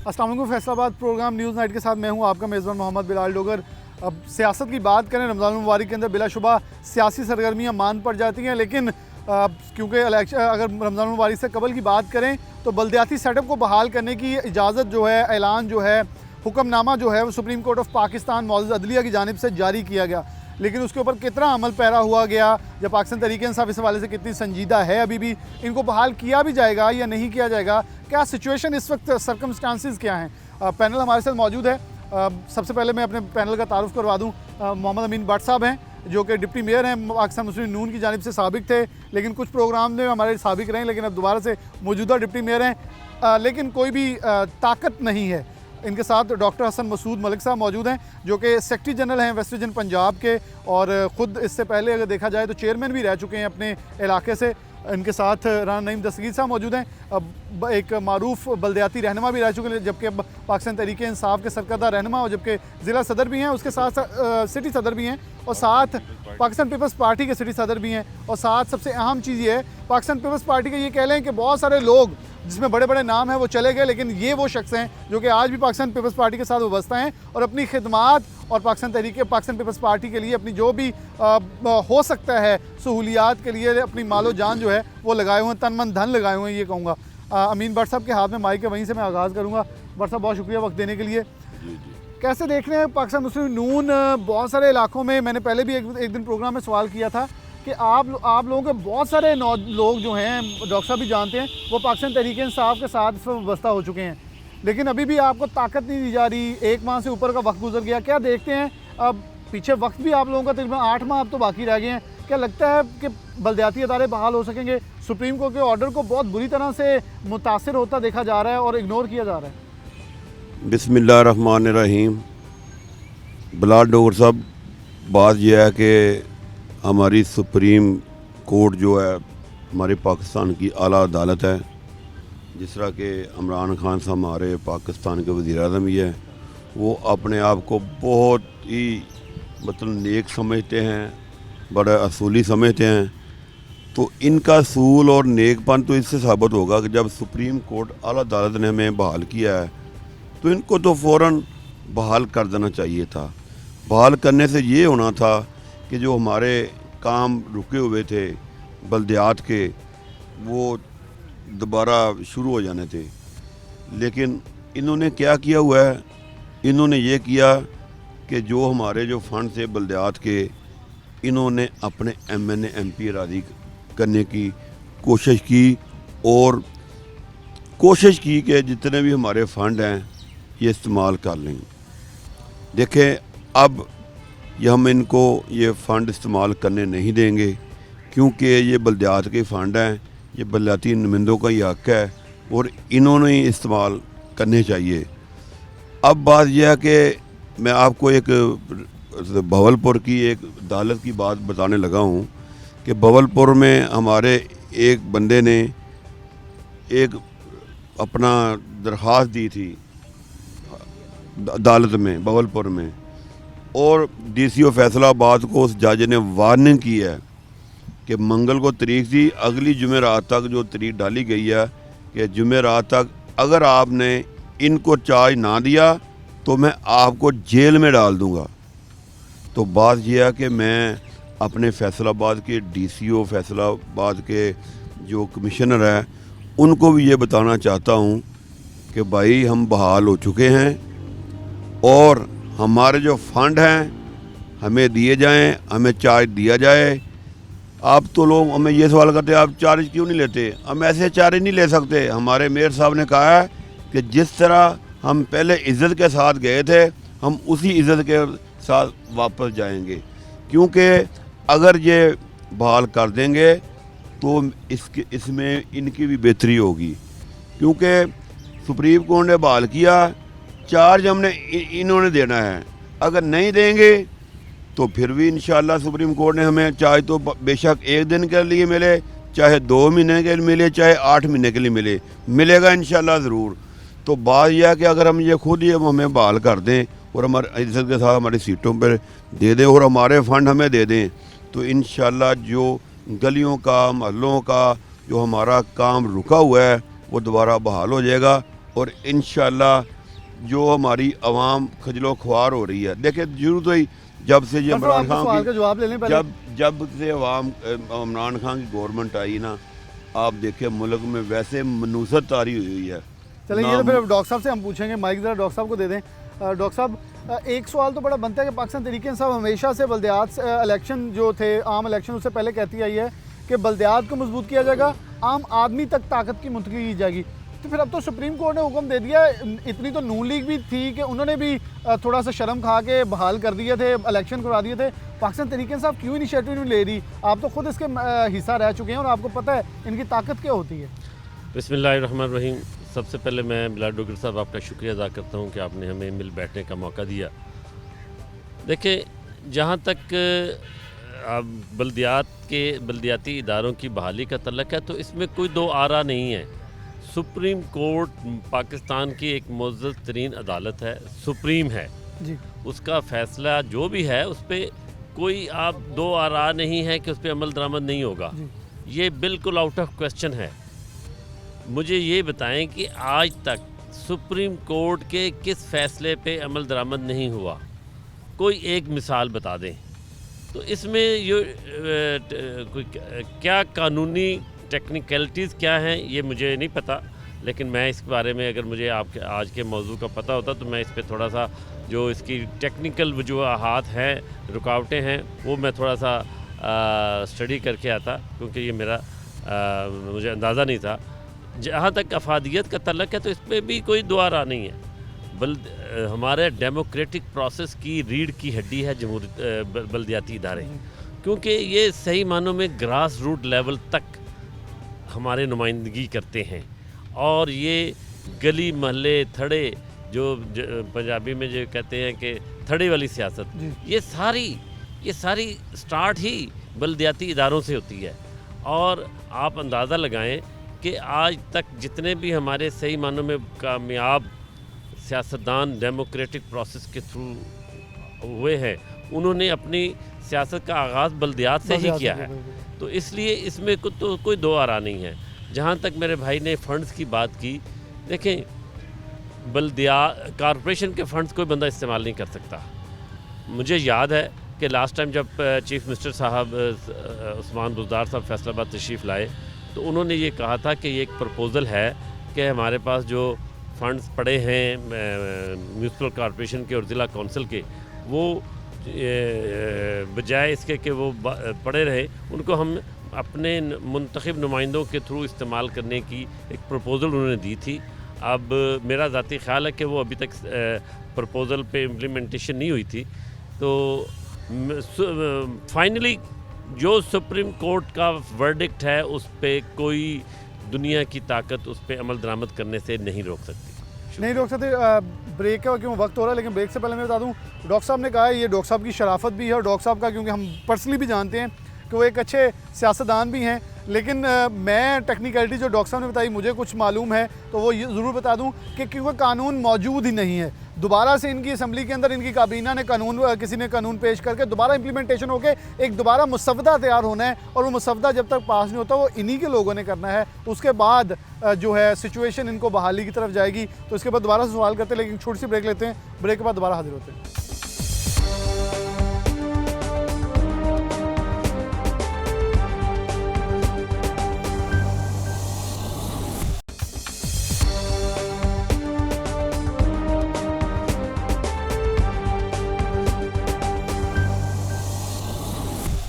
अस्सलाम वालेकुम। Faisalabad programme news night के साथ मैं हूं आपका मेज़बान मोहम्मद बिलाल डोगर। अब सियासत की बात करें, रमज़ान मुबारक के अंदर बिलाशुबा सियासी सरगर्मियां मान पड़ जाती हैं, लेकिन क्योंकि अगर रमज़ान मुबारक से कबल की बात करें तो बल्दियाती सेटअप को बहाल करने की इजाज़त जो है, ऐलान जो है, हुक्मनामा जो है वो सुप्रीम कोर्ट ऑफ पाकिस्तान मौजूद अदलिया की जानिब से जारी किया गया, लेकिन उसके ऊपर कितना अमल पैरा हुआ गया या पाकिस्तान तहरीक-ए-इंसाफ इस हवाले से कितनी संजीदा है, अभी भी इनको बहाल किया भी जाएगा या नहीं किया जाएगा, क्या सिचुएशन इस वक्त, सर्कमस्टांसिस क्या हैं। पैनल हमारे साथ मौजूद है। सबसे पहले मैं अपने पैनल का तारुफ करवा दूँ। मोहम्मद अमीन भट्ट साहब हैं जो कि डिप्टी मेयर हैं, पाकिस्तान मुस्लिम नून की जानिब से साबिक थे, लेकिन कुछ प्रोग्राम में हमारे साबिक रहे, लेकिन अब दोबारा से मौजूदा डिप्टी मेयर हैं, लेकिन कोई भी ताकत नहीं है। इनके साथ डॉक्टर हसन मसूद मलिक साहब मौजूद हैं जो कि सेक्रेटरी जनरल हैं वेस्ट रीजन पंजाब के, और ख़ुद इससे पहले अगर देखा जाए तो चेयरमैन भी रह चुके हैं अपने इलाके से। इनके साथ राना नईम दस्तगीर साहब मौजूद हैं, अब एक मारूफ बल्दियाती रहनुमा भी रह चुके हैं, जबकि अब पाकिस्तान तहरीक-ए-इंसाफ के सरकर्दा रहनुमा, और जबकि ज़िला सदर भी हैं, उसके साथ सिटी सदर भी हैं, और साथ पाकिस्तान पीपल्स पार्टी के सिटी सदर भी हैं, और साथ सबसे अहम चीज़ ये है पाकिस्तान पीपल्स पार्टी के, ये कह लें कि बहुत सारे लोग जिसमें बड़े बड़े नाम हैं वो चले गए, लेकिन ये वो शख्स हैं जो कि आज भी पाकिस्तान पीपल्स पार्टी के साथ वाबस्ता हैं और अपनी खिदमात और पाकिस्तान पीपल्स पार्टी के लिए अपनी जो भी हो सकता है सहूलियात के लिए अपनी मालो जान जो है वो लगाए हुए हैं, तन मन धन लगाए हुए हैं, ये कहूँगा। अमीन भट्ट साहब के हाथ में माइक है, वहीं से मैं आगाज़ करूँगा। भट्ट साहब, बहुत शुक्रिया वक्त देने के लिए। कैसे देख रहे हैं पाकिस्तान मुस्लिम नून, बहुत सारे इलाकों में, मैंने पहले भी एक दिन प्रोग्राम में सवाल किया था कि आप लोगों के बहुत सारे लोग जो हैं, डॉक्टर साहब भी जानते हैं, वो पाकिस्तान तहरीक-ए-इंसाफ के साथ इस वक्त वाबस्ता हो चुके हैं, लेकिन अभी भी आपको ताकत नहीं दी जा रही। 1 माह से ऊपर का वक्त गुजर गया, क्या देखते हैं अब पीछे वक्त भी आप लोगों का तकरीबन 8 माह अब तो बाकी रह गए हैं, क्या लगता है कि बल्दियाती अदारे बहाल हो सकेंगे? सुप्रीम कोर्ट के ऑर्डर को बहुत बुरी तरह से मुतासिर होता देखा जा रहा है और इग्नोर किया जा रहा है। बिस्मिल्लाहिर्रहमानिर्रहीम। बिलाल डोगर साहब, बात यह है कि हमारी सुप्रीम कोर्ट जो है हमारे पाकिस्तान की आला अदालत है, जिस तरह के इमरान खान साहब हमारे पाकिस्तान के वज़ीर-ए-आज़म ही है, वो अपने आप को बहुत ही मतलब नेक समझते हैं, बड़ा असूली समझते हैं, तो इनका असूल और नेकपन तो इससे साबित होगा कि जब सुप्रीम कोर्ट आला अदालत ने हमें बहाल किया है तो इनको तो फ़ौरन बहाल कर देना चाहिए था। बहाल करने से ये होना था कि जो हमारे काम रुके हुए थे बल्दियात के, वो दोबारा शुरू हो जाने थे, लेकिन इन्होंने क्या किया हुआ है, इन्होंने ये किया कि जो हमारे जो फंड थे बल्दियात के, इन्होंने अपने MNA MP राज़ी करने की कोशिश की, और कोशिश की कि जितने भी हमारे फ़ंड हैं ये इस्तेमाल कर लें। देखें, अब ये हम इनको ये फ़ंड इस्तेमाल करने नहीं देंगे, क्योंकि ये बल्दियात के फ़ंड हैं, ये बल्दियाती नुमाइंदों का ही हक़ है और इन्होंने ही इस्तेमाल करने चाहिए। अब बात यह है कि मैं आपको एक बवलपुर की एक अदालत की बात बताने लगा हूँ कि बवलपुर में हमारे एक बंदे ने एक अपना दरख्वास्त दी थी अदालत में बवलपुर में, और DCO फैसलाबाद को उस जज ने वार्निंग की है कि मंगल को तारीख थी, अगली जुमेरात तक जो तारीख डाली गई है कि जुमेरात तक अगर आपने इनको चार्ज ना दिया तो मैं आपको जेल में डाल दूंगा। तो बात यह है कि मैं अपने फैसलाबाद के DCO फैसलाबाद के जो कमिश्नर हैं उनको भी ये बताना चाहता हूँ कि भाई हम बहाल हो चुके हैं और हमारे जो फ़ंड हैं हमें दिए जाएं, हमें चार्ज दिया जाए। आप तो लोग हमें ये सवाल करते हैं आप चार्ज क्यों नहीं लेते? हम ऐसे चार्ज नहीं ले सकते। हमारे मेयर साहब ने कहा है कि जिस तरह हम पहले इज़्ज़त के साथ गए थे हम उसी इज़्ज़त के साथ वापस जाएंगे, क्योंकि अगर ये बहाल कर देंगे तो इसमें इनकी भी बेहतरी होगी, क्योंकि सुप्रीम कोर्ट ने बहाल किया, चार्ज हमने इन्होंने देना है, अगर नहीं देंगे तो फिर भी इंशाल्लाह सुप्रीम कोर्ट ने हमें चार्ज तो बेशक 1 दिन के लिए मिले, चाहे 2 महीने के लिए मिले, चाहे 8 महीने के लिए मिलेगा इंशाल्लाह ज़रूर। तो बात यह है कि अगर हम ये खुद ही हमें बहाल कर दें और हमारे इज़्ज़त के साथ हमारी सीटों पर दे दें और हमारे फ़ंड हमें दे दें, तो इंशाल्लाह जो गलियों का, महलों का जो हमारा काम रुका हुआ है वो दोबारा बहाल हो जाएगा और इंशाल्लाह جو ہماری عوام خجل و خوار ہو رہی ہے. دیکھیں ضرورت ہوئی جب سے یہ عمران خان کا جواب لے لیں پہلے. جب سے عمران خان کی گورنمنٹ آئی نا, آپ دیکھیں ملک میں ویسے منوست طاری ہوئی ہے. چلیں یہ تو پھر ڈاکٹر صاحب سے ہم پوچھیں گے. مائک ذرا ڈاکٹر صاحب کو دے دیں. ڈاکٹر صاحب ایک سوال تو بڑا بنتا ہے کہ پاکستان تحریک انصاف ہمیشہ سے بلدیات الیکشن جو تھے, عام الیکشن, اس سے پہلے کہتی آئی ہے کہ بلدیات کو مضبوط کیا جائے گا, عام آدمی تک طاقت کی منتقلی کی جائے گی. تو پھر اب تو سپریم کورٹ نے حکم دے دیا, اتنی تو نون لیگ بھی تھی کہ انہوں نے بھی تھوڑا سا شرم کھا کے بحال کر دیے تھے, الیکشن کروا دیے تھے. پاکستان تحریک انصاف کیوں انیشیٹو نہیں لے رہی؟ آپ تو خود اس کے حصہ رہ چکے ہیں اور آپ کو پتہ ہے ان کی طاقت کیا ہوتی ہے. بسم اللہ الرحمن الرحیم. سب سے پہلے میں بلال ڈوگر صاحب آپ کا شکریہ ادا کرتا ہوں کہ آپ نے ہمیں مل بیٹھنے کا موقع دیا. دیکھیں, جہاں تک بلدیاتی اداروں کی بحالی کا تعلق ہے تو اس میں کوئی دو آرا نہیں ہے. سپریم کورٹ پاکستان کی ایک معزز ترین عدالت ہے, سپریم ہے جی. اس کا فیصلہ جو بھی ہے اس پہ کوئی آپ دو آرا نہیں ہے کہ اس پہ عمل درآمد نہیں ہوگا. یہ بالکل آؤٹ آف کویسچن ہے. مجھے یہ بتائیں کہ آج تک سپریم کورٹ کے کس فیصلے پہ عمل درآمد نہیں ہوا, کوئی ایک مثال بتا دیں. تو اس میں کیا قانونی ٹیکنیکلٹیز کیا ہیں یہ مجھے نہیں پتہ, لیکن میں اس کے بارے میں اگر مجھے آپ کے آج کے موضوع کا پتہ ہوتا تو میں اس پہ تھوڑا سا جو اس کی ٹیکنیکل وجوہات ہیں, رکاوٹیں ہیں, وہ میں تھوڑا سا اسٹڈی کر کے آتا, کیونکہ یہ میرا مجھے اندازہ نہیں تھا. جہاں تک افادیت کا تعلق ہے تو اس پہ بھی کوئی دو آرا نہیں ہے. ہمارے ڈیموکریٹک پروسیس کی ریڑھ کی ہڈی ہے بلدیاتی ادارے, کیونکہ یہ صحیح معنوں میں گراس روٹ لیول تک ہمارے نمائندگی کرتے ہیں. اور یہ گلی محلے تھڑے, جو پنجابی میں جو کہتے ہیں کہ تھڑے والی سیاست, یہ ساری سٹارٹ ہی بلدیاتی اداروں سے ہوتی ہے. اور آپ اندازہ لگائیں کہ آج تک جتنے بھی ہمارے صحیح معنوں میں کامیاب سیاستدان ڈیموکریٹک پروسیس کے تھرو ہوئے ہیں, انہوں نے اپنی سیاست کا آغاز بلدیات سے ہی کیا ہے. تو اس لیے اس میں تو کوئی دو آرا نہیں ہے. جہاں تک میرے بھائی نے فنڈز کی بات کی, دیکھیں کارپوریشن کے فنڈز کوئی بندہ استعمال نہیں کر سکتا. مجھے یاد ہے کہ لاسٹ ٹائم جب چیف منسٹر صاحب عثمان بزدار صاحب فیصل آباد تشریف لائے تو انہوں نے یہ کہا تھا کہ یہ ایک پرپوزل ہے کہ ہمارے پاس جو فنڈز پڑے ہیں میونسپل کارپوریشن کے اور ضلع کونسل کے, وہ بجائے اس کے کہ وہ پڑے رہے, ان کو ہم اپنے منتخب نمائندوں کے تھرو استعمال کرنے کی ایک پرپوزل انہوں نے دی تھی. اب میرا ذاتی خیال ہے کہ وہ ابھی تک پرپوزل پہ امپلیمنٹیشن نہیں ہوئی تھی. تو فائنلی جو سپریم کورٹ کا ورڈکٹ ہے اس پہ کوئی دنیا کی طاقت اس پہ عمل درآمد کرنے سے نہیں روک سکتی. نہیں روک سکتے. بریک کا کیوں وقت ہو رہا ہے, لیکن بریک سے پہلے میں بتا دوں, ڈاکٹر صاحب نے کہا ہے, یہ ڈاکٹر صاحب کی شرافت بھی ہے, اور ڈاکٹر صاحب کا کیونکہ ہم پرسنلی بھی جانتے ہیں کہ وہ ایک اچھے سیاستدان بھی ہیں, لیکن میں ٹیکنیکلٹی جو ڈاکٹر صاحب نے بتائی مجھے کچھ معلوم ہے تو وہ یہ ضرور بتا دوں کہ کیونکہ قانون موجود ہی نہیں ہے. دوبارہ سے ان کی اسمبلی کے اندر ان کی کابینہ نے کسی نے قانون پیش کر کے دوبارہ امپلیمنٹیشن ہو کے ایک دوبارہ مسودہ تیار ہونا ہے, اور وہ مسودہ جب تک پاس نہیں ہوتا وہ انہی کے لوگوں نے کرنا ہے. اس کے بعد جو ہے سچویشن ان کو بحالی کی طرف جائے گی. تو اس کے بعد دوبارہ سے سوال کرتے ہیں, لیکن چھوٹی سی بریک لیتے ہیں. بریک کے بعد دوبارہ حاضر ہوتے ہیں.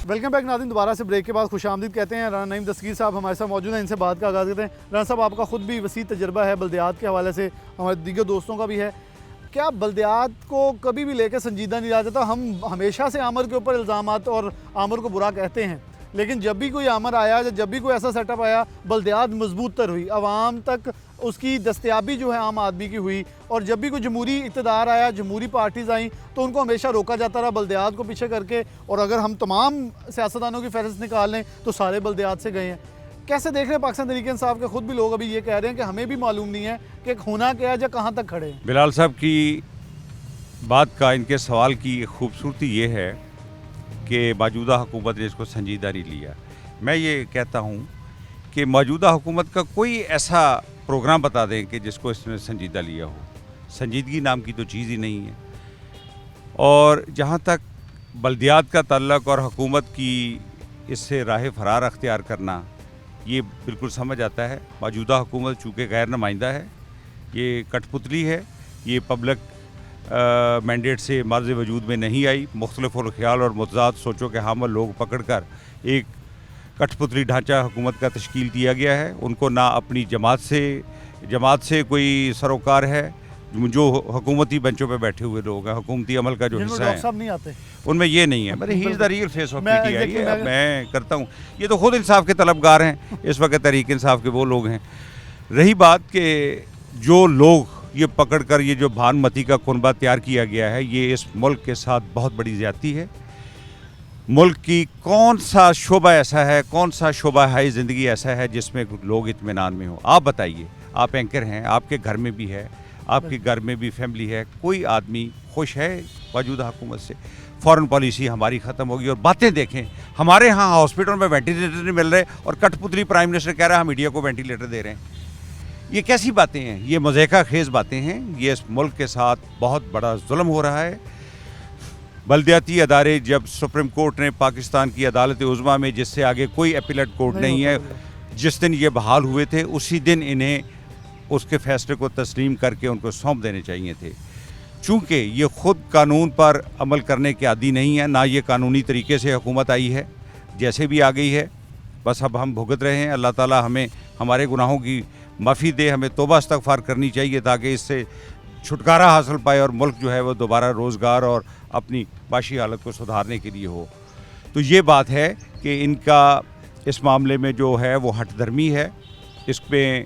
ویلکم بیک ناظرین. دوبارہ سے بریک کے بعد خوش آمدید کہتے ہیں. رانا نعیم دستگیر صاحب ہمارے ساتھ موجود ہیں, ان سے بات کا آغاز کرتے ہیں. رانا صاحب, آپ کا خود بھی وسیع تجربہ ہے بلدیات کے حوالے سے, ہمارے دیگر دوستوں کا بھی ہے. کیا بلدیات کو کبھی بھی لے کے سنجیدہ نہیں لیا جاتا؟ ہم ہمیشہ سے آمر کے اوپر الزامات اور آمر کو برا کہتے ہیں, لیکن جب بھی کوئی آمر آیا, جب بھی کوئی ایسا سیٹ اپ آیا, بلدیات مضبوط تر ہوئی, عوام تک اس کی دستیابی جو ہے عام آدمی کی ہوئی. اور جب بھی کوئی جمہوری اقتدار آیا, جمہوری پارٹیز آئیں, تو ان کو ہمیشہ روکا جاتا رہا بلدیات کو پیچھے کر کے. اور اگر ہم تمام سیاستدانوں کی فہرست نکال لیں تو سارے بلدیات سے گئے ہیں. کیسے دیکھ رہے ہیں پاکستان تحریک انصاف کے خود بھی لوگ ابھی یہ کہہ رہے ہیں کہ ہمیں بھی معلوم نہیں ہے کہ ہونا کیا ہے یا کہاں تک کھڑے ہیں. بلال صاحب کی بات کا, ان کے سوال کی خوبصورتی یہ ہے کہ موجودہ حکومت نے اس کو سنجیدہ نہیں لیا. میں یہ کہتا ہوں کہ موجودہ حکومت کا کوئی ایسا پروگرام بتا دیں کہ جس کو اس نے سنجیدہ لیا ہو. संजीदगी नाम की तो चीज़ ही नहीं है। और जहाँ तक बल्दियात का ताल्लुक़ और हुकूमत की इससे राह फरार अख्तियार करना, ये बिल्कुल समझ आता है। मौजूदा हुकूमत चूँकि गैर नुमाइंदा है, ये कठपुतली है, ये पब्लिक मैंडेट से मार्ज़ वजूद में नहीं आई। मुख्तलिफ़ ख्याल और मुतज़ाद सोचों के हामिल लोग पकड़ कर एक कठपुतली ढांचा हुकूमत का तश्कील किया गया है। उनको ना अपनी जमात से कोई सरोकार है। जो हुकूमती बेंचों पे बैठे हुए लोग हैं, हुकूमती अमल का जो जिनको हिस्सा डॉक्टर है, साहब नहीं आते। उनमें ये नहीं है। He is the real face of मैं पीटीआई। exactly मैं करता हूँ, ये तो खुद इंसाफ के तलबगार हैं इस वक्त, तहरीक इंसाफ के वो लोग हैं। रही बात कि जो लोग ये पकड़ कर ये जो भानमती का कुनबा तैयार किया गया है, ये इस मुल्क के साथ बहुत बड़ी ज़्यादती है। मुल्क की कौन सा शोबा ऐसा है, कौन सा शोबा है ज़िंदगी ऐसा है जिसमें लोग इत्मीनान में हो? आप बताइए, आप एंकर हैं, आपके घर में भी है, आपके घर में भी फैमिली है, कोई आदमी खुश है मौजूदा हुकूमत से? फॉरेन पॉलिसी हमारी ख़त्म होगी। और बातें देखें, हमारे यहाँ हॉस्पिटल में वेंटिलेटर नहीं मिल रहे और कठपुतली प्राइम मिनिस्टर कह रहा है हम मीडिया को वेंटिलेटर दे रहे हैं। ये कैसी बातें हैं? ये मज़ाक़ा खेज़ बातें हैं। ये इस मुल्क के साथ बहुत बड़ा जुल्म हो रहा है। बल्दियाती अदारे, जब सुप्रीम कोर्ट ने पाकिस्तान की अदालत उज़्मा में, जिससे आगे कोई अपीलेट कोर्ट नहीं है, जिस दिन ये बहाल हुए थे उसी दिन इन्हें उसके फ़ैसले को तस्लीम करके उनको सौंप देने चाहिए थे। चूँकि ये ख़ुद कानून पर अमल करने के आदी नहीं है, ना ये कानूनी तरीके से हुकूमत आई है, जैसे भी आ गई है बस अब हम भुगत रहे हैं। अल्लाह ताला हमें हमारे गुनाहों की माफ़ी दे, हमें तौबा इस्तग़फ़ार करनी चाहिए ताकि इससे छुटकारा हासिल पाए और मुल्क जो है वो दोबारा रोज़गार और अपनी माशी हालत को सुधारने के लिए हो। तो ये बात है कि इनका इस मामले में जो है वो हट धर्मी है। इसमें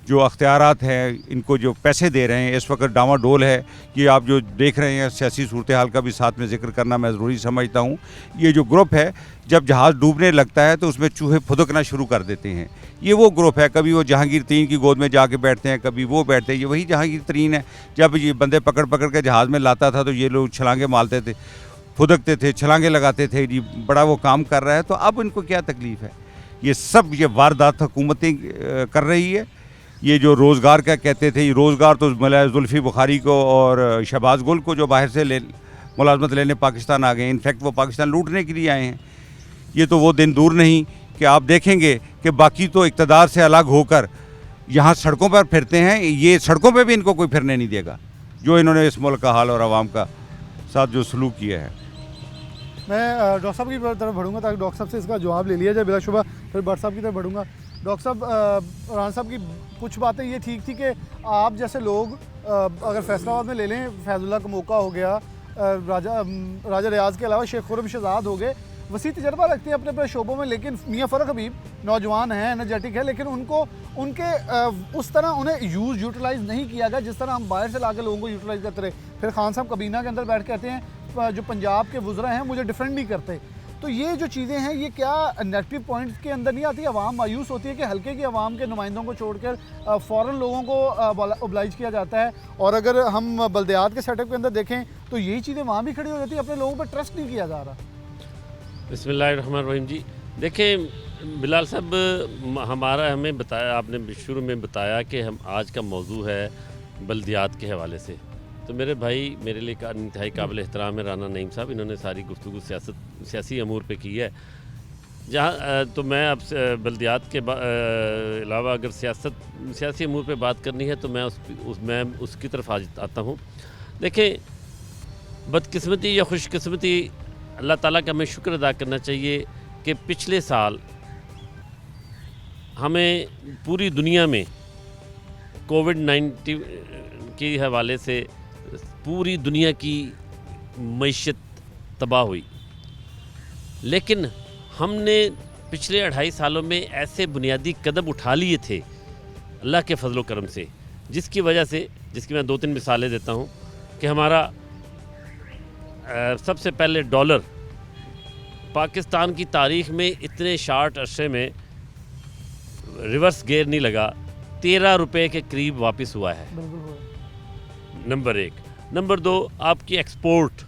जो अख्तियारात हैं, इनको जो पैसे दे रहे हैं, इस वक्त डामाडोल है। ये आप जो देख रहे हैं, सियासी सूरत हाल का भी साथ में ज़िक्र करना मैं ज़रूरी समझता हूँ। ये जो ग्रुप है, जब जहाज़ डूबने लगता है तो उसमें चूहे फुदकना शुरू कर देते हैं। ये वो ग्रुप है, कभी वो जहांगीर तरीन की गोद में जाके बैठते हैं, कभी वो बैठते हैं। ये वही जहांगीर तरीन है, जब ये बंदे पकड़ पकड़ के जहाज़ में लाता था तो ये लोग छलांगे मारते थे, फुदकते थे, छलांगे लगाते थे, जी बड़ा वो काम कर रहा है। तो अब इनको क्या तकलीफ़ है? ये सब ये वारदात हुकूमतें कर रही है। ये जो रोज़गार का कहते थे, ये रोज़गार तो जुल्फ़ी बुखारी को और शहबाज गुल को जो बाहर से मुलाजमत लेने पाकिस्तान आ गए, इनफैक्ट वो पाकिस्तान लूटने के लिए आए हैं। ये तो वो दिन दूर नहीं कि आप देखेंगे कि बाकी तो इक़्तिदार से अलग होकर यहाँ सड़कों पर फिरते हैं। ये सड़कों पे भी इनको कोई फिरने नहीं देगा, जो इन्होंने इस मुल्क का हाल और आवाम का साथ जो सलूक किया है। मैं डॉक्टर साहब की तरफ बढ़ूँगा ताकि डॉक्टर साहब से इसका जवाब ले लिया जाए बिलाशुबा, फिर भट्ट साहब की तरफ बढ़ूँगा। डॉक्टर साहब, राना साहब की कुछ बातें ये ठीक थी कि आप जैसे लोग अगर फैसलाबाद में ले लें, फैजुल्लाह का मौका हो गया, राजा रियाज के अलावा शेख खुर्रम शहजाद हो गए, वसी तजर्बा रखते हैं अपने अपने शोबों में। लेकिन मियाँ फ़रख हबीब नौजवान हैं, एनर्जेटिक है, लेकिन उनको उनके उस तरह उन्हें यूटिलाइज़ नहीं किया गया जिस तरह हम बाहर से ला के लोगों को यूटिलाइज़ करते रहे। फिर खान साहब कबीना के अंदर बैठ कहते हैं जो पंजाब के वुज़रा हैं मुझे डिफेंड नहीं करते। तो ये जो चीज़ें हैं, ये क्या नेगेटिव पॉइंट्स के अंदर नहीं आती? आवाम मायूस होती है कि हल्के की आवाम के नुमाइंदों को छोड़कर फ़ौरन लोगों को ओब्लाइज किया जाता है। और अगर हम बल्दियात के सेटअप के अंदर देखें तो यही चीज़ें वहाँ भी खड़ी हो जाती है, अपने लोगों पर ट्रस्ट नहीं किया जा रहा। बिस्मिल्लाहिर्रहमानिर्रहीम जी, देखें बिलाल साहब, हमें बताया, आपने शुरू में बताया कि हम आज का मौजू है बल्दियात के हवाले से। तो मेरे भाई, मेरे लिए इंतहाई काबिल एहतराम है राना नईम साहब, इन्होंने सारी गुफ्तगू सियासी अमूर पे की है। जहाँ तो मैं अब बल्दियात के अलावा अगर सियासी अमूर पे बात करनी है तो मैं उसकी तरफ आता हूँ। देखें, बदकिस्मती या खुशकिस्मती, अल्लाह ताला का हमें शुक्र अदा करना चाहिए कि पिछले साल हमें पूरी दुनिया में कोविड-19 के हवाले से पूरी दुनिया की मईशत तबाह हुई, लेकिन हमने पिछले 2.5 सालों में ऐसे बुनियादी कदम उठा लिए थे अल्लाह के फजल करम से, जिसकी वजह से, जिसकी मैं 2-3 मिसालें देता हूँ कि हमारा सबसे पहले डॉलर पाकिस्तान की तारीख़ में इतने शार्ट अरसे में रिवर्स गेयर नहीं लगा, 13 रुपये के करीब वापस हुआ है, नंबर 1। नंबर 2, आपकी एक्सपोर्ट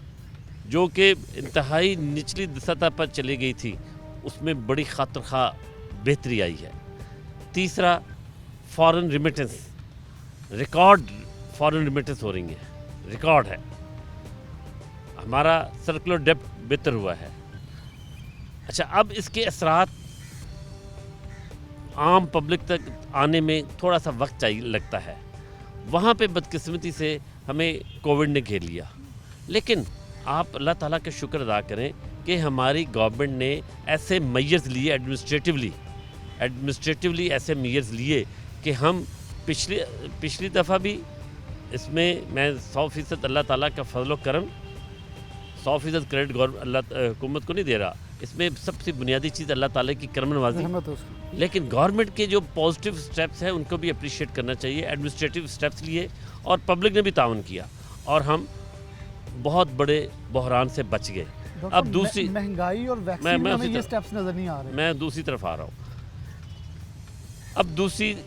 जो कि इंतहाई निचली सतह पर चली गई थी, उसमें बड़ी खातिर बेहतरी आई है। तीसरा, foreign remittance, record foreign remittance हो रही हैं, रिकॉर्ड है। हमारा सर्कुलर डेप्थ बेहतर हुआ है। अच्छा, अब इसके असरात आम पब्लिक तक आने में थोड़ा सा वक्त चाहिए लगता है। वहाँ पे बदकिस्मती से हमें कोविड ने घेर लिया, लेकिन आप अल्लाह ताला का शुक्र अदा करें कि हमारी गवर्नमेंट ने ऐसे मेजर्स लिए, एडमिनिस्ट्रेटिवली ऐसे मेजर्स लिए कि हम पिछली दफ़ा भी इसमें मैं 100% अल्लाह ताला का फजल व करम, 100% क्रेडिट हुकूमत को नहीं दे रहा, इसमें सबसे बुनियादी चीज़ अल्लाह ताला की करम नवाजी। लेकिन गवर्नमेंट के जो पॉजिटिव स्टेप्स हैं उनको भी अप्रिशिएट करना चाहिए। एडमिनिस्ट्रेटिव स्टेप्स लिए और पब्लिक ने भी ताउन किया और हम बहुत बड़े बहरान से बच गए। अब दूसरी महंगाई और वैक्सीन में ये स्टेप्स नजर नहीं आ रहे। मैं दूसरी तरफ आ रहा हूँ। अब दूसरी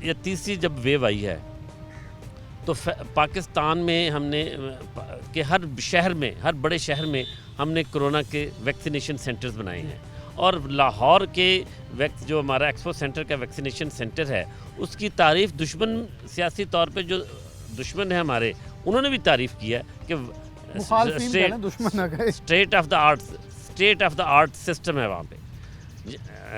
या तीसरी जब वेव आई है तो पाकिस्तान में हमने कि हर शहर में, हर बड़े शहर में हमने कोरोना के वैक्सीनेशन सेंटर्स बनाए हैं। और लाहौर के जो हमारा एक्सपो सेंटर का वैक्सीनेशन सेंटर है, उसकी तारीफ़ दुश्मन, सियासी तौर पे जो दुश्मन है हमारे, उन्होंने भी तारीफ़ की है कि state of the art system है वहाँ पे।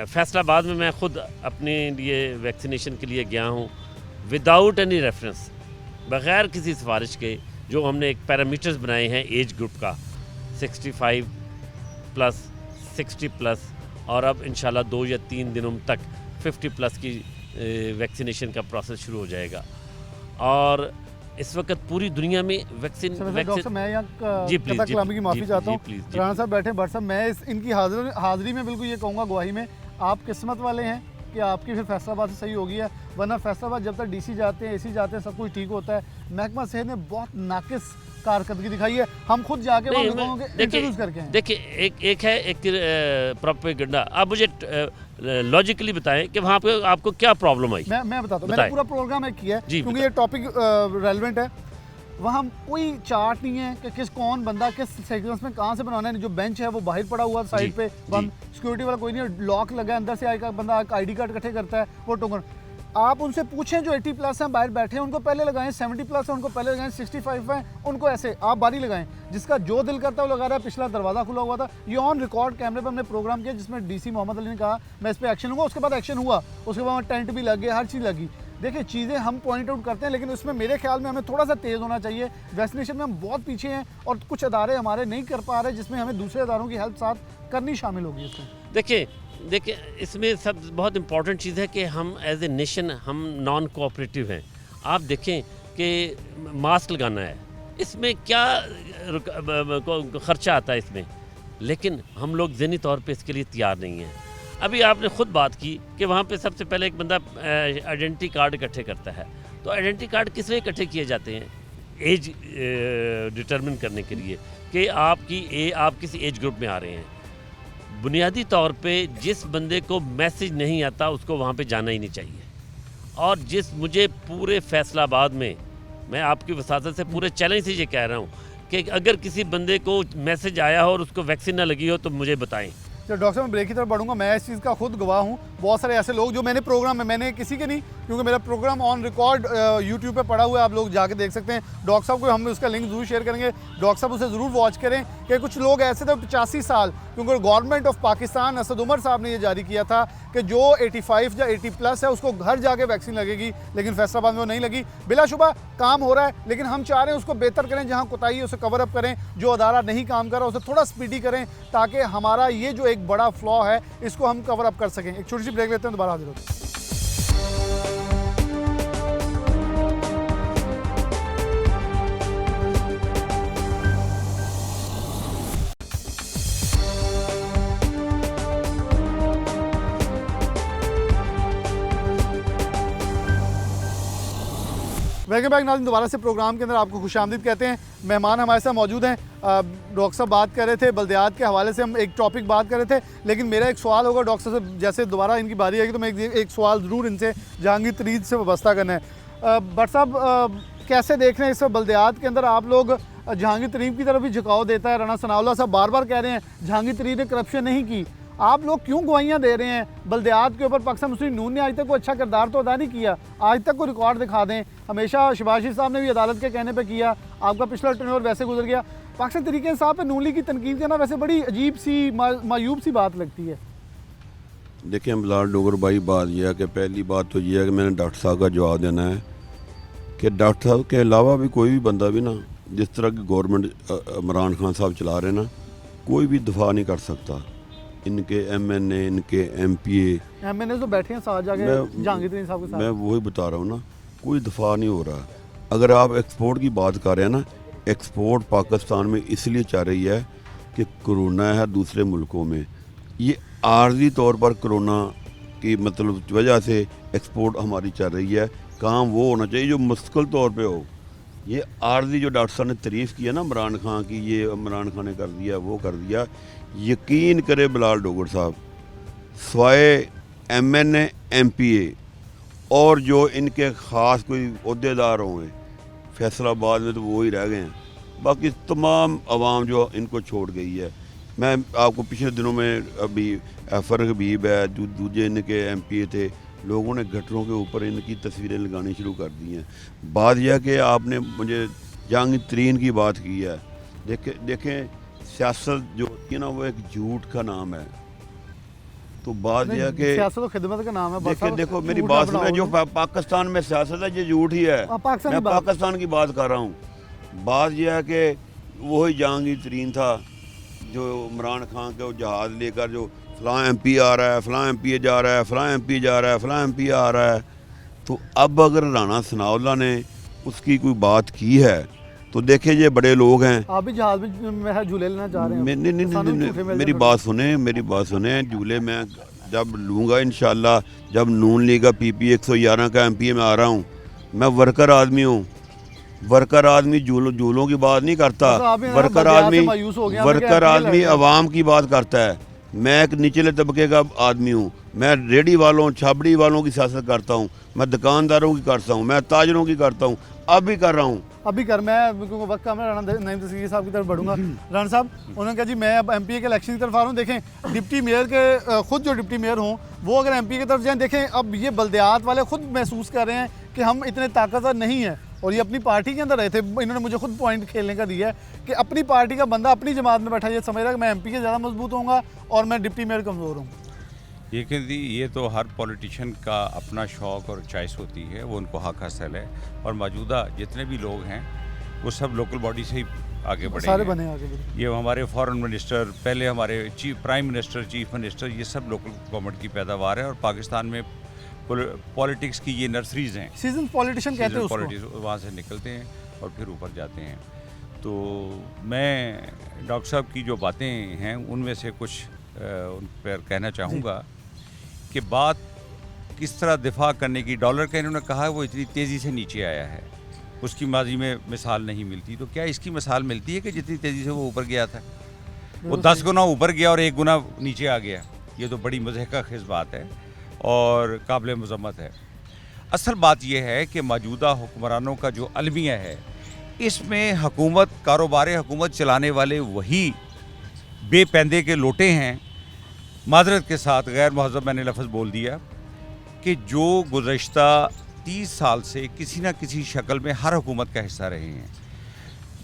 फैसलाबाद में मैं खुद अपने लिए वैक्सीनेशन के लिए गया हूँ, विदाउट एनी रेफरेंस, बग़ैर किसी सिफारिश के। जो हमने एक पैरामीटर्स बनाए हैं एज ग्रुप का, 65 प्लस, 60 प्लस, और अब इंशाल्लाह 2 या 3 दिनों तक 50 प्लस की वैक्सीनेशन का प्रोसेस शुरू हो जाएगा। और इस वक्त पूरी दुनिया में वैक्सीन डॉक्टर मैं यहाँ कलामी की माफ़ी चाहता हूँ। राणा साहब बैठे, भट्ट साहब, मैं इनकी हाज़िरी में बिल्कुल ये कहूँगा, गवाही में, आप किस्मत वाले हैं कि आपकी फिर फैसलाबाद से सही हो गई है। वरना फैसलाबाद जब तक डीसी जाते हैं, एसी जाते हैं, सब कुछ ठीक होता है। महकमा सेहत ने बहुत नाकिस कारकर्दगी दिखाई है। हम खुद जाके इंटरव्यूज करके हैं। देखिए, एक है एक प्रोपेगेंडा। आप मुझे लॉजिकली बताएं कि वहाँ पे आपको क्या प्रॉब्लम आई। मैं बताता हूँ, मैंने पूरा प्रोग्राम एक किया है क्योंकि ये टॉपिक रेलेवेंट है। वहाँ कोई चार्ट नहीं है कि कौन बंदा किस सेक्शंस में कहाँ से बनाना है। जो बेंच है वो बाहर पड़ा हुआ साइड पे बंद, सिक्योरिटी वाला कोई नहीं, लॉक लगा है, अंदर से आएगा बंदा, आईडी कार्ड इकट्ठे करता है, वो टोकन। आप उनसे पूछें जो 80 प्लस हैं बाहर बैठे हैं, उनको पहले लगाएं, 70 प्लस हैं उनको पहले लगाएं, 65 हैं उनको ऐसे आप बारी लगाएं। जिसका जो दिल करता है वो लगा रहा है। पिछला दरवाज़ा खुला हुआ था, ये ऑन रिकॉर्ड कैमरे पर हमने प्रोग्राम किया जिसमें डीसी मोहम्मद अली ने कहा मैं इस पर एक्शन लूँगा। उसके बाद एक्शन हुआ, उसके बाद टेंट भी लग गया, हर चीज़ लगी। देखिए, चीज़ें हम पॉइंट आउट करते हैं, लेकिन उसमें मेरे ख्याल में हमें थोड़ा सा तेज़ होना चाहिए। वैक्सीनेशन में हम बहुत पीछे हैं और कुछ अदारे हमारे नहीं कर पा रहे, जिसमें हमें दूसरे अदारों की हेल्प साथ करनी शामिल होगी इसमें। देखिए, इसमें सब बहुत इम्पॉर्टेंट चीज़ है कि हम एज ए नेशन हम नॉन कोऑपरेटिव हैं। आप देखें कि मास्क लगाना है, इसमें क्या ख़र्चा आता है इसमें, लेकिन हम लोग ज़हनी तौर पे इसके लिए तैयार नहीं हैं। अभी आपने ख़ुद बात की कि वहाँ पे सबसे पहले एक बंदा आइडेंटिटी कार्ड इकट्ठे करता है। तो आइडेंटिटी कार्ड किस लिए इकट्ठे किए जाते हैं? एज डिटरमिन करने के लिए कि आप किस एज ग्रुप में आ रहे हैं। बुनियादी तौर पे जिस बंदे को मैसेज नहीं आता उसको वहाँ पे जाना ही नहीं चाहिए। और मुझे पूरे फैसलाबाद में, मैं आपकी वसादत से पूरे चैलेंज से ये कह रहा हूँ कि अगर किसी बंदे को मैसेज आया हो और उसको वैक्सीन ना लगी हो तो मुझे बताएं। तो डॉक्टर साहब, मैं ब्रेक की तरफ बढ़ूंगा। मैं इस चीज़ का खुद गवाह हूँ। बहुत सारे ऐसे लोग जो मैंने प्रोग्राम में, मैंने किसी के नहीं, क्योंकि मेरा प्रोग्राम ऑन रिकॉर्ड यूट्यूब पे पड़ा हुआ है, आप लोग जाके देख सकते हैं। डॉक्टर साहब को हम उसका लिंक ज़रूर शेयर करेंगे, डॉक्टर साहब उसे ज़रूर वॉच करें कि कुछ लोग ऐसे थे 85 साल, क्योंकि गवर्नमेंट ऑफ पाकिस्तान असद उमर साहब ने ये जारी किया था कि जो 85 या 80 प्लस है उसको घर जाके वैक्सीन लगेगी, लेकिन फैसलाबाद में वो नहीं लगी। बिलाशुबा काम हो रहा है, लेकिन हम चाह रहे हैं उसको बेहतर करें। जहाँ कोताही है उसे कवर अप करें, जो अदारा नहीं काम कर रहा उसे थोड़ा स्पीडी करें, ताकि हमारा ये जो एक बड़ा फ्लॉ है इसको हम कवर अप कर सकें। एक छोटी सी ब्रेक लेते हैं, दोबारा हाजिर होते हैं। वेलकम बैक नाज़रीन, दोबारा से प्रोग्राम के अंदर आपको खुशामदीद कहते हैं। मेहमान हमारे साथ मौजूद हैं। डॉक्टर साहब बात कर रहे थे बल्दियात के हवाले से, हम एक टॉपिक बात कर रहे थे, लेकिन मेरा एक सवाल होगा डॉक्टर साहब, जैसे दोबारा इनकी बारी आएगी तो मैं एक सवाल ज़रूर इनसे जहांगीर तरीद से वाबस्ता करना है। भट्ट साहब, कैसे देख रहे हैं इस बल्दियात के अंदर आप लोग? जहांगीर तरीद की तरफ भी झुकाव देता है, राणा सनाउल्लाह साहब बार बार कह रहे हैं जहांगीर तरीद ने करप्शन नहीं की। آپ لوگ کیوں گواہیاں دے رہے ہیں بلدیات کے اوپر؟ پاکستان مسلم نون نے آج تک کوئی اچھا کردار تو ادا نہیں کیا، آج تک کوئی ریکارڈ دکھا دیں. ہمیشہ شہباز شریف صاحب نے بھی عدالت کے کہنے پہ کیا، آپ کا پچھلا ٹرنور ویسے گزر گیا. پاکستان تحریک انصاف پہ نون لیگ کی تنقید کرنا ویسے بڑی عجیب سی معیوب سی بات لگتی ہے. دیکھیں بلال ڈوگر بھائی، بات یہ ہے کہ پہلی بات تو یہ ہے کہ میں نے ڈاکٹر صاحب کا جواب دینا ہے کہ ڈاکٹر صاحب کے علاوہ بھی کوئی بھی بندہ بھی نا، جس طرح کی گورنمنٹ عمران خان صاحب چلا رہے ہیں نا، کوئی بھی دفاع نہیں کر سکتا. ان کے ایم این اے، ان کے ایم پی اے، ایم این اے تو بیٹھے ہیں ساتھ جا کے جہانگیر ترین صاحب کے ساتھ. میں وہی بتا رہا ہوں نا، کوئی دفاع نہیں ہو رہا. اگر آپ ایکسپورٹ کی بات کر رہے ہیں نا، ایکسپورٹ پاکستان میں اس لیے چل رہی ہے کہ کرونا ہے دوسرے ملکوں میں. یہ عارضی طور پر کرونا کی مطلب وجہ سے ایکسپورٹ ہماری چل رہی ہے. کام وہ ہونا چاہیے جو مستقل طور پہ ہو. یہ عارضی جو ڈاکٹر صاحب نے تعریف کی ہے نا عمران خان کی، یہ عمران خان نے کر دیا، وہ کر دیا. یقین کرے بلال ڈوگر صاحب، سوائے ایم این اے، ایم پی اے اور جو ان کے خاص کوئی عہدے دار ہوئے فیصل آباد میں، تو وہی رہ گئے ہیں. باقی تمام عوام جو ان کو چھوڑ گئی ہے. میں آپ کو پچھلے دنوں میں ابھی فرق حبیب ہے، دوسرے ان کے ایم پی اے تھے، لوگوں نے گٹروں کے اوپر ان کی تصویریں لگانی شروع کر دی ہیں. بات یہ ہے کہ آپ نے مجھے جہانگیر ترین کی بات کی ہے. دیکھیں سیاست جو ہوتی ہے نا، وہ ایک جھوٹ کا نام ہے. تو بات یہ ہے کہ سیاست و خدمت کا نام ہے. دیکھو میری بات سنیں، جو پاکستان میں سیاست ہے یہ جھوٹ ہی ہے. میں پاکستان کی بات کر رہا ہوں. بات یہ ہے کہ وہی جہانگیر ترین تھا جو عمران خان کے جہاز لے کر جو فلاں ایم پی آ رہا ہے، فلاں ایم پی جا رہا ہے، فلاں ایم پی جا رہا ہے، فلاں ایم پی آ رہا ہے. تو اب اگر رانا ثناء اللہ نے اس کی کوئی بات کی ہے تو دیکھیں یہ بڑے لوگ ہیں. آپ بھی جہاز میں جھولے لینا چاہ رہے ہیں؟ نہیں، میری بات سنیں. جھولے میں جب لوں گا انشاءاللہ، جب نون لیگ کا پی پی 111 کا ایم پی اے میں آ رہا ہوں. میں ورکر آدمی ہوں. ورکر آدمی جھولوں کی بات نہیں کرتا. ورکر آدمی عوام کی بات کرتا ہے. میں ایک نچلے طبقے کا آدمی ہوں. میں ریڈی والوں، چھابڑی والوں کی سیاست کرتا ہوں. میں دکانداروں کی کرتا ہوں. میں تاجروں کی کرتا ہوں. اب بھی کر رہا ہوں. میں کیونکہ وقت کم ہے، رانا نعیم دستگیر صاحب کی طرف بڑھوں گا. رانا صاحب، انہوں نے کہا جی میں اب ایم پی اے کے الیکشن کی طرف آ رہا ہوں. دیکھیں ڈپٹی میئر کے خود جو ڈپٹی میئر ہوں وہ اگر ایم پی کی طرف جائیں، دیکھیں اب یہ بلدیات والے خود محسوس کر رہے ہیں کہ ہم اتنے طاقتور نہیں ہیں. اور یہ اپنی پارٹی کے اندر رہے تھے. انہوں نے مجھے خود پوائنٹ کھیلنے کا دیا ہے کہ اپنی پارٹی کا بندہ اپنی جماعت میں بیٹھا یہ سمجھ رہا ہے کہ میں ایم پی کے زیادہ مضبوط ہوں گا اور میں ڈپٹی میئر کمزور ہوں. یہ تو ہر پولیٹیشین کا اپنا شوق اور چوائس ہوتی ہے، وہ ان کو حق حاصل ہے. اور موجودہ جتنے بھی لوگ ہیں وہ سب لوکل باڈی سے ہی آگے بڑھے سارے ہیں. بنے آگے بڑھے. یہ ہمارے فارن منسٹر، پہلے ہمارے پرائم منسٹر، چیف منسٹر، یہ سب لوکل گورنمنٹ کی پیداوار ہے. اور پاکستان میں پولیٹکس کی یہ نرسریز ہیں. سیزن پولیٹیشین کہتے ہیں اس کو. وہاں سے نکلتے ہیں اور پھر اوپر جاتے ہیں. تو میں ڈاکٹر صاحب کی جو باتیں ہیں ان میں سے کچھ ان پر کہنا چاہوں گا کہ بات کس طرح دفاع کرنے کی. ڈالر کا انہوں نے کہا وہ اتنی تیزی سے نیچے آیا ہے، اس کی ماضی میں مثال نہیں ملتی. تو کیا اس کی مثال ملتی ہے کہ جتنی تیزی سے وہ اوپر گیا تھا وہ 10 گنا اوپر گیا اور 1 گنا نیچے آ گیا؟ یہ تو بڑی مضحکہ خیز بات ہے اور قابل مذمت ہے. اصل بات یہ ہے کہ موجودہ حکمرانوں کا جو المیہ ہے، اس میں کاروبار حکومت چلانے والے وہی بے پیندے کے لوٹے ہیں. معذرت کے ساتھ غیر مہذب میں نے لفظ بول دیا کہ جو گزشتہ 30 سال سے کسی نہ کسی شکل میں ہر حکومت کا حصہ رہے ہیں.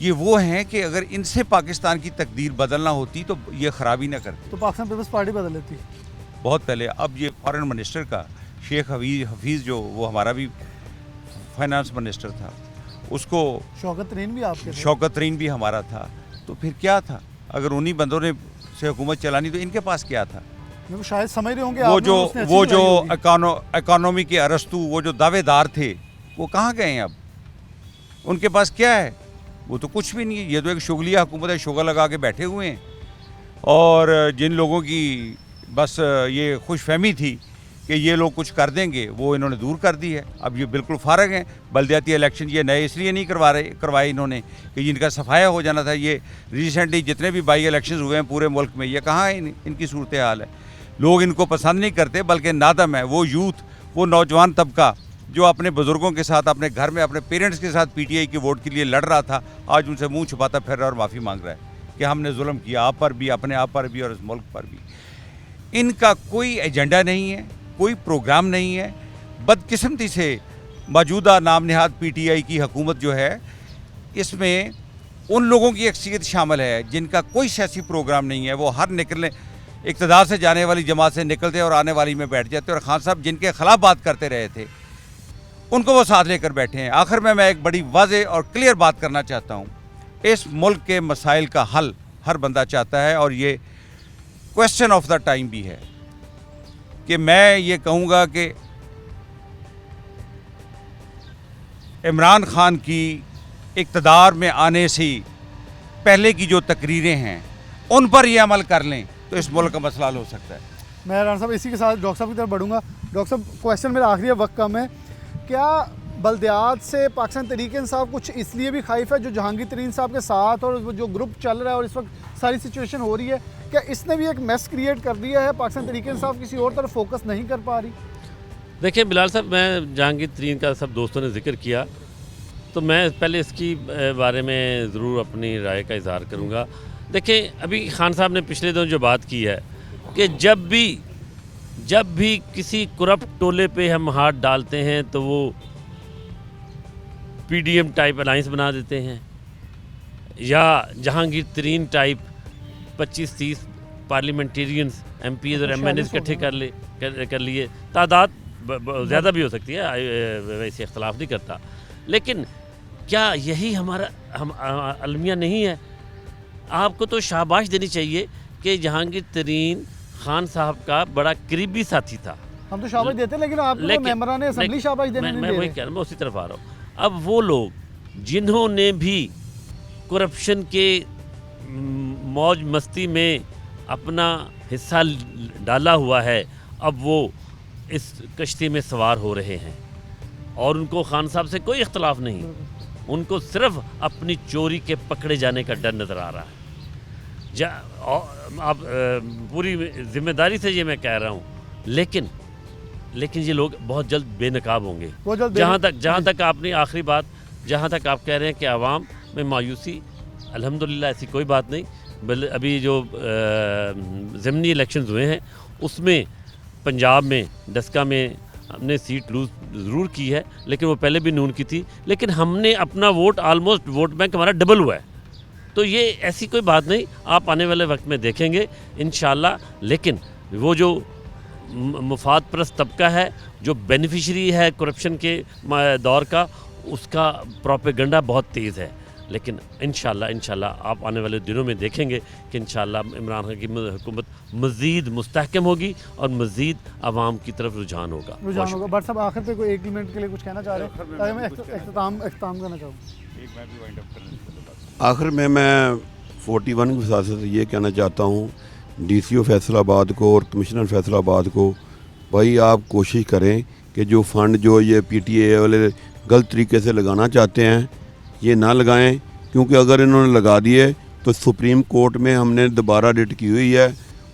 یہ وہ ہیں کہ اگر ان سے پاکستان کی تقدیر بدلنا ہوتی تو یہ خرابی نہ کرتی. تو پاکستان پیپلز پارٹی بدل لیتی بہت پہلے. اب یہ فارن منسٹر کا شیخ حفیظ جو وہ ہمارا بھی فائنانس منسٹر تھا، اس کو شوکت ترین بھی آپ کے تھے. شوکت ترین بھی ہمارا تھا. تو پھر کیا تھا؟ اگر انہی بندوں نے سے حکومت چلانی تو ان کے پاس کیا تھا؟ شاید سمجھ رہے ہوں کہ وہ جو اکانومی کے ارسطو، وہ جو دعوے دار تھے، وہ کہاں گئے ہیں اب؟ ان کے پاس کیا ہے؟ وہ تو کچھ بھی نہیں ہے. یہ تو ایک شغلیہ حکومت ہے، شغل لگا کے بیٹھے ہوئے ہیں. اور جن لوگوں کی بس یہ خوش فہمی تھی کہ یہ لوگ کچھ کر دیں گے، وہ انہوں نے دور کر دی ہے. اب یہ بالکل فارغ ہیں. بلدیاتی الیکشن یہ نئے اس لیے نہیں کروائے انہوں نے کہ جن کا صفایا ہو جانا تھا. یہ ریسنٹلی جتنے بھی بائی الیکشنز ہوئے ہیں پورے ملک میں، یہ کہاں ہے ان کی صورتحال ہے؟ لوگ ان کو پسند نہیں کرتے بلکہ نادم ہے. وہ یوتھ، وہ نوجوان طبقہ جو اپنے بزرگوں کے ساتھ، اپنے گھر میں اپنے پیرنٹس کے ساتھ پی ٹی آئی کے ووٹ کے لیے لڑ رہا تھا، آج ان سے منہ چھپاتا پھر رہا اور معافی مانگ رہا ہے کہ ہم نے ظلم کیا آپ پر بھی، اپنے آپ پر بھی اور اس ملک پر بھی. ان کا کوئی ایجنڈا نہیں ہے, کوئی پروگرام نہیں ہے. بدقسمتی سے موجودہ نام نہاد پی ٹی آئی کی حکومت جو ہے اس میں ان لوگوں کی اکثریت شامل ہے جن کا کوئی سیاسی پروگرام نہیں ہے. وہ ہر نکلنے اقتدار سے جانے والی جماعت سے نکلتے اور آنے والی میں بیٹھ جاتے, اور خان صاحب جن کے خلاف بات کرتے رہے تھے ان کو وہ ساتھ لے کر بیٹھے ہیں. آخر میں ایک بڑی واضح اور کلیئر بات کرنا چاہتا ہوں, اس ملک کے مسائل کا حل ہر بندہ چاہتا ہے, اور یہ کویسچن آف دا ٹائم بھی ہے کہ میں یہ کہوں گا کہ عمران خان کی اقتدار میں آنے سے پہلے کی جو تقریریں ہیں ان پر یہ عمل کر لیں تو اس ملک کا مسئلہ حل ہو سکتا ہے. میں رانا صاحب اسی کے ساتھ ڈاکٹر صاحب کی طرف بڑھوں گا. ڈاکٹر صاحب کویشچن میرا آخری ہے, وقت کم ہے. کیا بلدیات سے پاکستان تحریک انصاف کچھ اس لیے بھی خائف ہے جو جہانگیر ترین صاحب کے ساتھ اور جو گروپ چل رہا ہے اور اس وقت ساری سچویشن ہو رہی ہے, کیا اس نے بھی ایک میس کریٹ کر دیا ہے؟ پاکستان تحریک انصاف کسی اور طرف فوکس نہیں کر پا رہی؟ دیکھیں بلال صاحب, میں جہانگیر ترین کا سب دوستوں نے ذکر کیا تو میں پہلے اس کی بارے میں ضرور اپنی رائے کا اظہار کروں گا. دیکھیں ابھی خان صاحب نے پچھلے دنوں جو بات کی ہے کہ جب بھی کسی کرپٹ ٹولے پہ ہم ہاتھ ڈالتے ہیں تو وہ P D M type alliance بنا دیتے ہیں, یا Jahangir Tareen type 25-30 parliamentarians M P As اور ایم این ایز اکٹھے کر لیے. تعداد زیادہ بھی ہو سکتی ہے, ویسے اختلاف نہیں کرتا, لیکن کیا یہی ہمارا المیہ نہیں ہے؟ آپ کو تو شاباش دینی چاہیے کہ جہانگیر ترین خان صاحب کا بڑا قریبی ساتھی تھا. ہم تو شاباش دیتے ہیں لیکن آپ کو ممبران اسمبلی شاباش دینے نہیں دے رہے. وہی کہہ رہا ہوں, میں اسی طرف آ رہا ہوں. اب وہ لوگ جنہوں نے بھی کرپشن کے موج مستی میں اپنا حصہ ڈالا ہوا ہے, اب وہ اس کشتی میں سوار ہو رہے ہیں اور ان کو خان صاحب سے کوئی اختلاف نہیں, ان کو صرف اپنی چوری کے پکڑے جانے کا ڈر نظر آ رہا ہے. آپ پوری ذمہ داری سے یہ میں کہہ رہا ہوں, لیکن یہ لوگ بہت جلد بے نقاب ہوں گے. جہاں تک آپ نے آخری بات, جہاں تک آپ کہہ رہے ہیں کہ عوام میں مایوسی, الحمدللہ ایسی کوئی بات نہیں. ابھی جو ضمنی الیکشنز ہوئے ہیں اس میں پنجاب میں ڈسکا میں ہم نے سیٹ لوز ضرور کی ہے, لیکن وہ پہلے بھی نون کی تھی, لیکن ہم نے اپنا ووٹ آلموسٹ ووٹ بینک ہمارا ڈبل ہوا ہے. تو یہ ایسی کوئی بات نہیں, آپ آنے والے وقت میں دیکھیں گے انشاءاللہ. لیکن وہ جو مفاد پرست طبقہ ہے, جو بینیفیشری ہے کرپشن کے دور کا, اس کا پروپیگنڈا بہت تیز ہے. لیکن انشاءاللہ آپ آنے والے دنوں میں دیکھیں گے کہ انشاءاللہ عمران خان کی حکومت مزید مستحکم ہوگی اور مزید عوام کی طرف رجحان ہوگا. بٹ صاحب آخر پہ کوئی 1 منٹ کے لیے کچھ کہنا چاہ رہے ہیں تاکہ میں اختتام کرنا چاہوں. آخر میں 41 کی وساطت سے یہ کہنا چاہتا ہوں ڈی سی او فیصل آباد کو اور کمشنر فیصل آباد کو, بھائی آپ کوشش کریں کہ جو فنڈ جو یہ پی ٹی اے والے غلط طریقے سے لگانا چاہتے ہیں یہ نہ لگائیں, کیونکہ اگر انہوں نے لگا دیے تو سپریم کورٹ میں ہم نے دوبارہ ریٹ کی ہوئی ہے,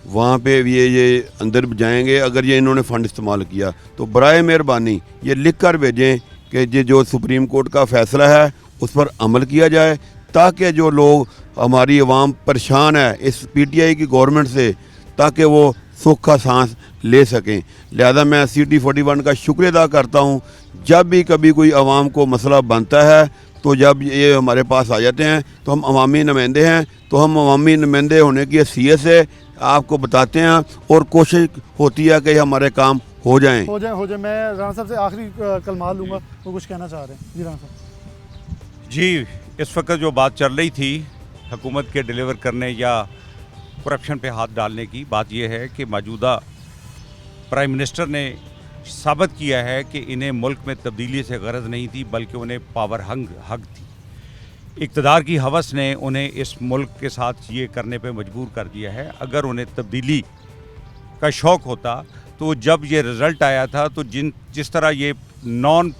وہاں پہ یہ اندر جائیں گے. اگر یہ انہوں نے فنڈ استعمال کیا تو برائے مہربانی یہ لکھ کر بھیجیں کہ یہ جو سپریم کورٹ کا فیصلہ ہے اس پر عمل کیا جائے, تاکہ جو لوگ ہماری عوام پریشان ہے اس پی ٹی آئی کی گورنمنٹ سے, تاکہ وہ سکھ کا سانس لے سکیں. لہذا میں سی ٹی 41 کا شکریہ ادا کرتا ہوں. جب بھی کبھی کوئی عوام کو مسئلہ بنتا ہے تو جب یہ ہمارے پاس آ جاتے ہیں تو ہم عوامی نمائندے ہیں, تو ہم عوامی نمائندے ہونے کی حیثیت سے آپ کو بتاتے ہیں اور کوشش ہوتی ہے کہ ہمارے کام ہو جائیں. میں رانا صاحب سے آخری کلمات لوں گا, وہ کچھ کہنا چاہ رہے ہیں. جی رانا صاحب. جی, اس وقت جو بات چل رہی تھی حکومت کے ڈیلیور کرنے یا کرپشن پہ ہاتھ ڈالنے کی, بات یہ ہے کہ موجودہ پرائم منسٹر نے ثابت کیا ہے کہ انہیں ملک میں تبدیلی سے غرض نہیں تھی, بلکہ انہیں پاور ہنگ تھی. اقتدار کی ہوس نے انہیں اس ملک کے ساتھ یہ کرنے پہ مجبور کر دیا ہے. اگر انہیں تبدیلی کا شوق ہوتا تو جب یہ رزلٹ آیا تھا تو جس طرح یہ نان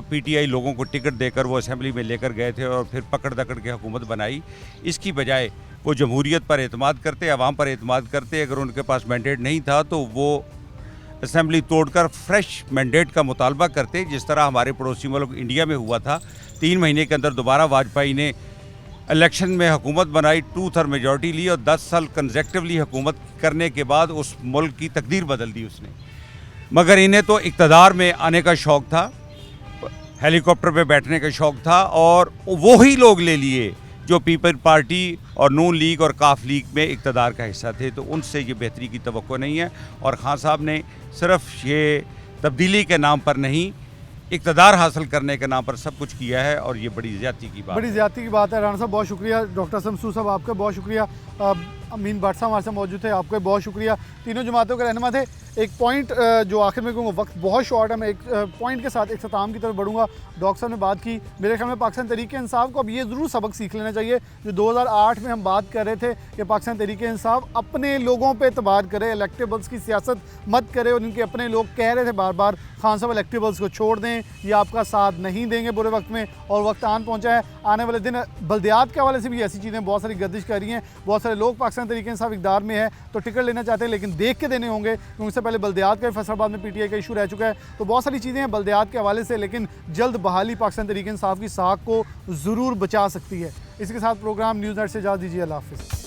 پی ٹی آئی لوگوں کو ٹکٹ دے کر وہ اسمبلی میں لے کر گئے تھے اور پھر پکڑ دکڑ کے حکومت بنائی, اس کی بجائے وہ جمہوریت پر اعتماد کرتے, عوام پر اعتماد کرتے. اگر ان کے پاس مینڈیٹ نہیں تھا تو وہ اسمبلی توڑ کر فریش مینڈیٹ کا مطالبہ کرتے, جس طرح ہمارے پڑوسی ملک انڈیا میں ہوا تھا. 3 مہینے کے اندر دوبارہ واجپئی نے इलेक्शन में हुकूमत बनाई, 2/3 मेजॉरिटी ली और 10 साल कंसेक्टिवली हुकूमत करने के बाद उस मुल्क की तकदीर बदल दी उसने। मगर इन्हें तो इक़्तिदार में आने का शौक़ था, हेलीकॉप्टर पे बैठने का शौक़ था, और वही लोग ले लिए जो पीपल पार्टी और नून लीग और काफ लीग में इक़्तिदार का हिस्सा थे। तो उनसे ये बेहतरी की तवक्को नहीं है। और खान साहब ने सिर्फ ये तब्दीली के नाम पर नहीं, इक़्तिदार हासिल करने के नाम पर सब कुछ किया है, और ये बड़ी ज़्यादती की बात बड़ी है। ज़्यादती की बात है। राणा साहब बहुत शुक्रिया, डॉक्टर शमसू साहब आपका बहुत शुक्रिया, अमीन भट्ट साहब हमारे साथ मौजूद थे, आपका बहुत शुक्रिया। तीनों जमातों के रहनुमा थे। एक पॉइंट जो आखिर में कहूँगा, वक्त बहुत शॉर्ट है, मैं एक पॉइंट के साथ इख्तिताम की तरफ बढ़ूँगा। डॉक्टर साहब ने बात की, मेरे ख्याल में पाकिस्तान तहरीक इंसाफ को अब ये ज़रूर सबक सीख लेना चाहिए जो 2008 में हम बात कर रहे थे कि पाकिस्तान तहरीक इंसाफ अपने लोगों पर एतबार करे, इलेक्टेबल्स की सियासत मत करे। और उनके अपने लोग कह रहे थे बार बार, खान साहब इलेक्टेबल्स को छोड़ दें, ये आपका साथ नहीं देंगे बुरे वक्त में, और वक्त आन पहुँचा है। आने वाले दिन बल्दियात के हवाले से भी ऐसी चीज़ें बहुत सारी गर्दिश कर रही हैं। बहुत सारे लोग पाकिस्तान तहरीक इंसाफ इक़्तिदार में है तो टिकट लेना चाहते हैं, लेकिन देख के देने होंगे, क्योंकि उससे पहले बल्दियात का फैसलाबाद में पीटीआई का इशू रह चुका है। तो बहुत सारी चीज़ें हैं बल्दियात के हवाले से, लेकिन जल्द बहाली पाकिस्तान तहरीक इंसाफ की साख को ज़रूर बचा सकती है। इसके साथ प्रोग्राम न्यूज़ नेट से इजाज़त दीजिए। अल्लाह हाफ़िज़।